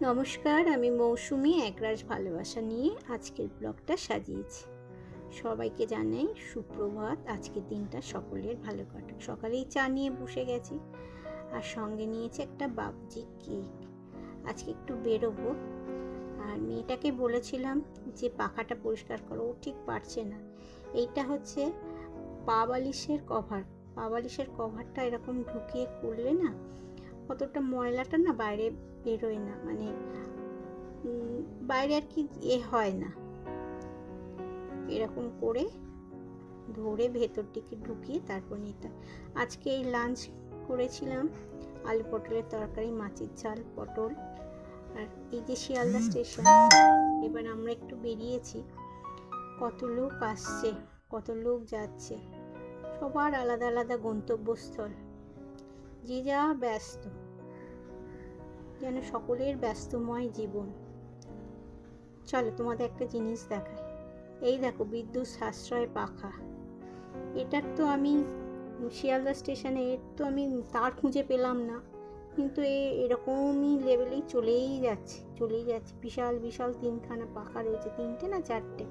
নমস্কার, আমি মৌসুমি একরাশ ভালোবাসা নিয়ে আজকের ব্লগটা সাজিয়েছি। সবাইকে জানাই সুপ্রভাত। আজকের দিনটা সকলের ভালো কাটুক। সকালেই চা নিয়ে বসে গেছি, আর সঙ্গে নিয়েছি একটা বাবজি কেক। আজকে একটু বেরোবো, আর মেয়েটাকে বলেছিলাম যে পাখাটা পরিষ্কার করো, ও ঠিক পারছে না। এইটা হচ্ছে পা বালিশের কভার। পা বালিশের কভারটা এরকম ঢুকিয়ে করলে না কতটা ময়লাটা না বাইরে বেরোয় না, মানে বাইরে আর কি হয় না। এরকম করে ধরে ভেতর দিকে ঢুকিয়ে তারপর নিতে। আজকে এই লাঞ্চ করেছিলাম আলু পটলের তরকারি, মাছের ঝাল, পটল। আর এই যে শিয়ালদা স্টেশন, এবার আমরা একটু বেরিয়েছি। কত লোক আসছে, কত লোক যাচ্ছে, সবার আলাদা আলাদা গন্তব্যস্থল। যে যা ব্যস্ত, যেন সকলের ব্যস্তময় জীবন। চলো তোমাদের একটা জিনিস দেখাই। এই দেখো বিদ্যুৎ সাশ্রয় পাখা। এটার তো আমি শিয়ালদা স্টেশনে এর তো আমি তার খুঁজে পেলাম না, কিন্তু এরকমই লেভেলেই চলেই যাচ্ছে। বিশাল বিশাল তিনখানা পাখা রয়েছে, তিনটে না চারটে।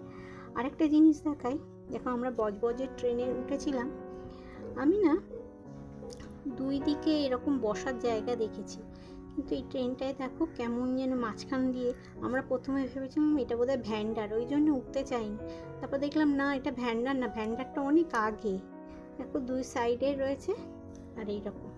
আরেকটা জিনিস দেখাই, দেখো আমরা বজবজের ট্রেনে উঠেছিলাম। আমি না দুই দিকে এরকম বসার জায়গা দেখেছি, কিন্তু এই ট্রেনটায় দেখো কেমন যেন মাঝখান দিয়ে। আমরা প্রথমে ভেবেছিলাম এটা বোধহয় ভ্যান্ডার, ওই জন্য উঠতে চাইনি। তারপর দেখলাম না, এটা ভ্যান্ডার না, ভ্যান্ডারটা অনেক আগে। দেখো দুই সাইডে রয়েছে, আর এইরকম